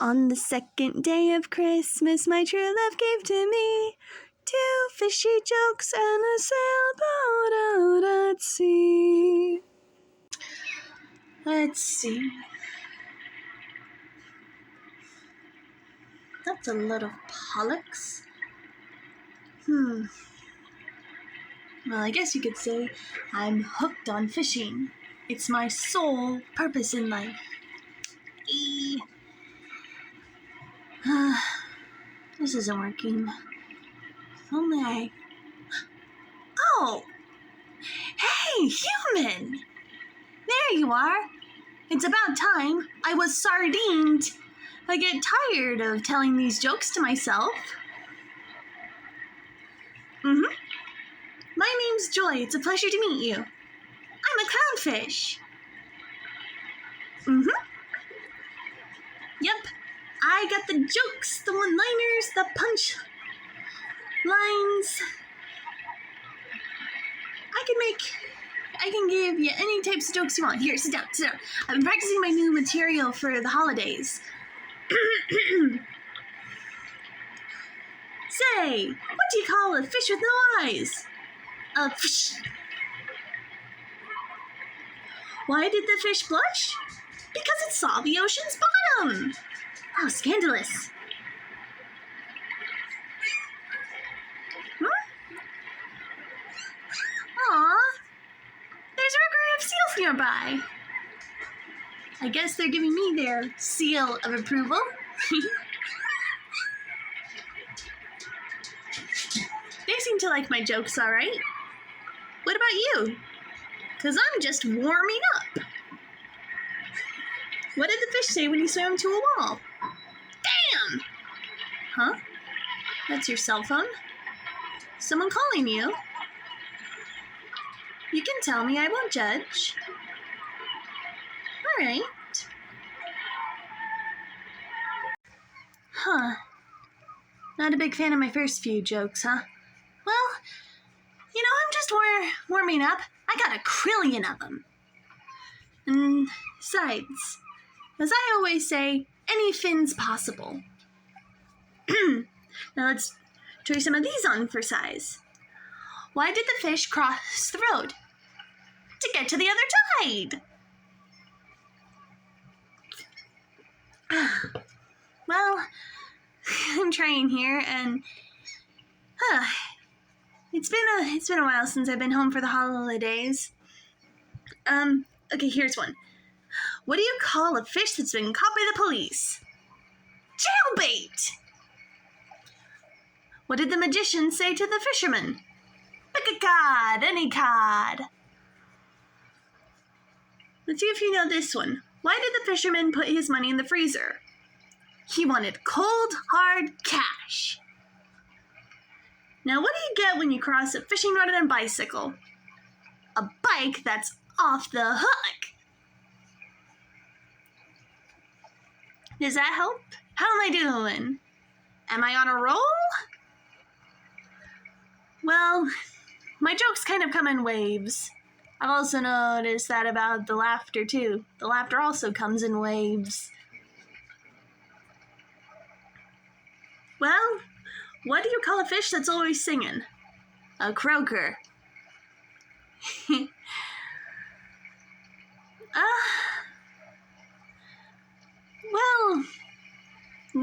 On the second day of Christmas, my true love gave to me 2 fishy jokes and a sailboat out at sea. Let's see. That's a lot of pollux. Well, I guess you could say I'm hooked on fishing. It's my sole purpose in life. This isn't working. If only Oh! Hey, human! There you are. It's about time. I was sardined. I get tired of telling these jokes to myself. My name's Joy. It's a pleasure to meet you. I'm a clownfish. Yep. I got the jokes, the one-liners, the punch lines. I can give you any types of jokes you want. Here, sit down. I've been practicing my new material for the holidays. Say, what do you call a fish with no eyes? A fish. Why did the fish blush? Because it saw the ocean's bottom. How scandalous. Aw, there's a group of seals nearby. I guess they're giving me their seal of approval. They seem to like my jokes all right. What about you? 'Cause I'm just warming up. What did the fish say when you swam to a wall? Damn! Huh? That's your cell phone? Someone calling you? You can tell me, I won't judge. All right. Not a big fan of my first few jokes, huh? Well, I'm just warming up. I got 1,000,000,000 of them. And besides, as I always say, anything's possible. Now let's try some of these on for size. Why did the fish cross the road? To get to the other side. Well, I'm trying here, and it's been a while since I've been home for the holidays. Okay, here's one. What do you call a fish that's been caught by the police? Jailbait! What did the magician say to the fisherman? Pick a cod, any cod. Let's see if you know this one. Why did the fisherman put his money in the freezer? He wanted cold, hard cash. Now, what do you get when you cross a fishing rod and a bicycle? A bike that's off the hook. Does that help? How am I doing? Am I on a roll? Well, my jokes kind of come in waves. I've also noticed that about the laughter, too. The laughter also comes in waves. Well, what do you call a fish that's always singing? A croaker. Well,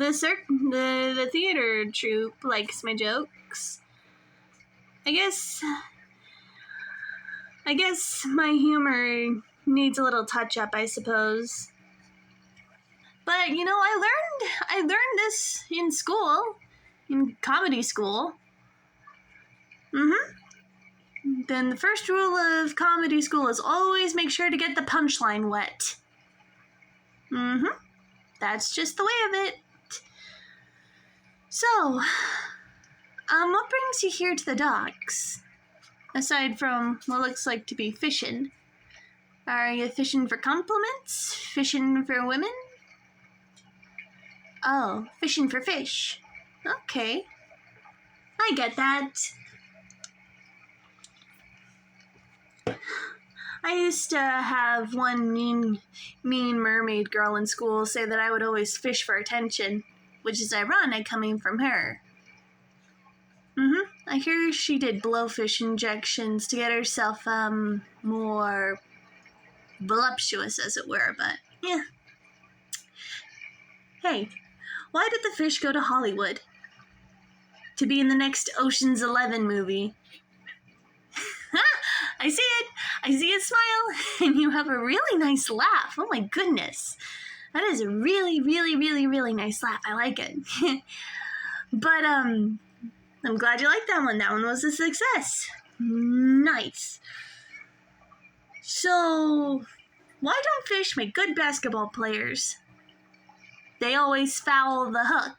the theater troupe likes my jokes. I guess my humor needs a little touch-up, I suppose. But, I learned this in school, in comedy school. Then the first rule of comedy school is always make sure to get the punchline wet. That's just the way of it. So, what brings you here to the docks? Aside from what looks like to be fishing. Are you fishing for compliments? Fishing for women? Oh, fishing for fish. Okay. I get that. I used to have one mean mermaid girl in school say that I would always fish for attention, which is ironic coming from her. I hear she did blowfish injections to get herself, more voluptuous, as it were, but, yeah. Hey, why did the fish go to Hollywood? To be in the next Ocean's 11 movie. I see it! I see a smile, and you have a really nice laugh. Oh my goodness. That is a really, really, really, really nice laugh. I like it. But, I'm glad you liked that one. That one was a success. Nice. So, why don't fish make good basketball players? They always foul the hook.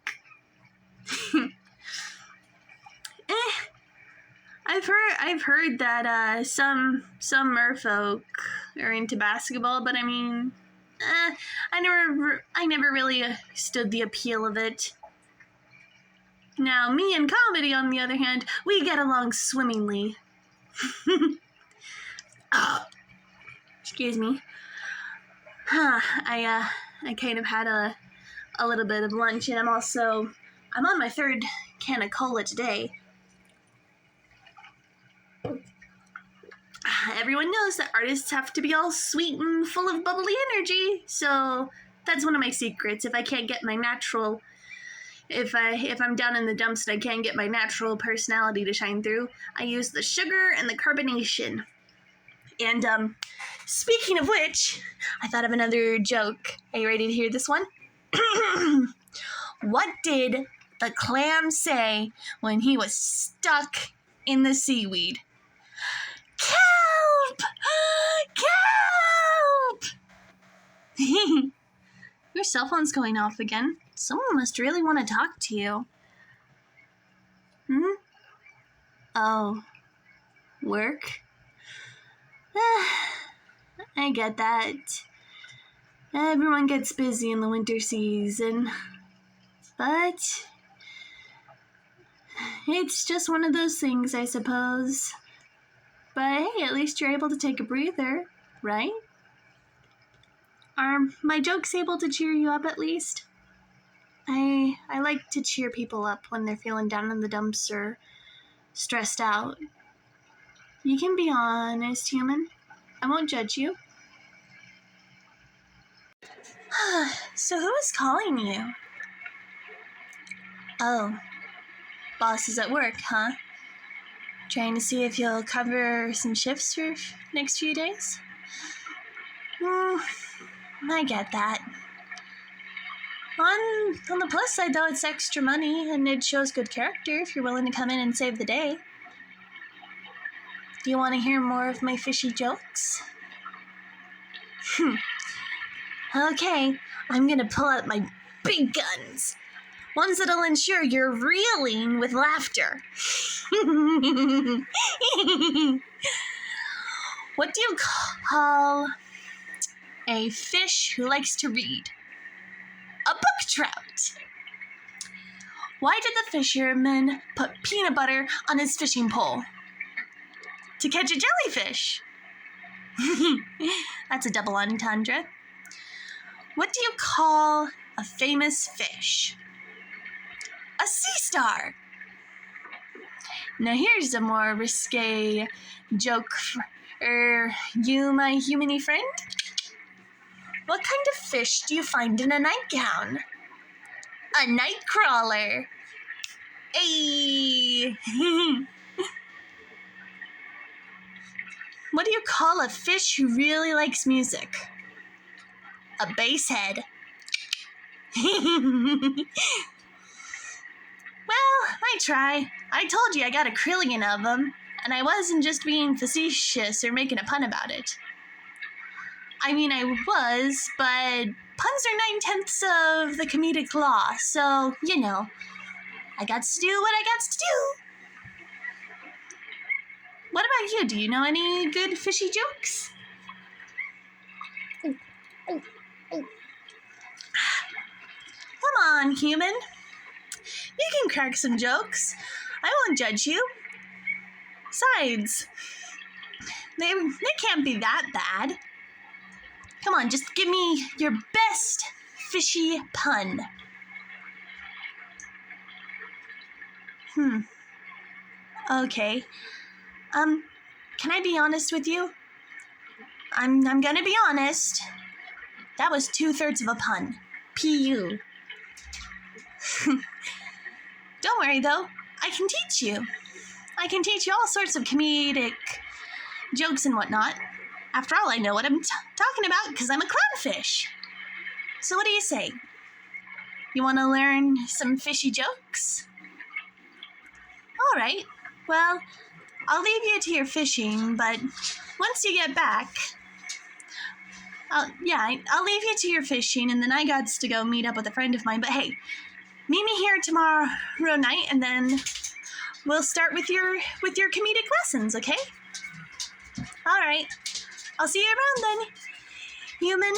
I've heard that some merfolk are into basketball, but I mean, I never really stood the appeal of it. Now, me and comedy, on the other hand, we get along swimmingly. Oh, excuse me. I kind of had a little bit of lunch, and I'm on my third can of cola today. Everyone knows that artists have to be all sweet and full of bubbly energy, so that's one of my secrets. If I can't get my natural, if I'm down in the dumps and I can't get my natural personality to shine through, I use the sugar and the carbonation. And, speaking of which, I thought of another joke. Are you ready to hear this one? What did the clam say when he was stuck in the seaweed? Kelp! Kelp! Your cell phone's going off again. Someone must really want to talk to you. Oh. Work? I get that. Everyone gets busy in the winter season. But it's just one of those things, I suppose. But hey, at least you're able to take a breather, right? Are my jokes able to cheer you up at least? I like to cheer people up when they're feeling down in the dumps or stressed out. You can be honest, human. I won't judge you. So who is calling you? Oh, boss is at work, huh? Trying to see if you'll cover some shifts for next few days? I get that. On the plus side, though, it's extra money, and it shows good character if you're willing to come in and save the day. Do you want to hear more of my fishy jokes? Okay, I'm gonna pull out my big guns. Ones that'll ensure you're reeling with laughter. What do you call a fish who likes to read? A book trout. Why did the fisherman put peanut butter on his fishing pole? To catch a jellyfish. That's a double entendre. What do you call a famous fish? A sea star. Now here's a more risque joke for you, my humany friend. What kind of fish do you find in a nightgown? A night crawler. Hey. What do you call a fish who really likes music? A bass head. Well, I try. I told you I got a trillion of them, and I wasn't just being facetious or making a pun about it. I mean, I was, but puns are 9/10 of the comedic law, so, you know, I got to do what I got to do. What about you? Do you know any good fishy jokes? Come on, human. You can crack some jokes. I won't judge you. Besides, They can't be that bad. Come on, just give me your best fishy pun. Okay. Can I be honest with you? I'm gonna be honest. That was 2/3 of a pun. P.U. Don't worry, though. I can teach you. I can teach you all sorts of comedic jokes and whatnot. After all, I know what I'm talking about because I'm a clownfish. So what do you say? You want to learn some fishy jokes? All right. Well, I'll leave you to your fishing, but once you get back, I'll leave you to your fishing, and then I got to go meet up with a friend of mine. But hey, meet me here tomorrow night, and then we'll start with your comedic lessons, okay? All right. I'll see you around then, human.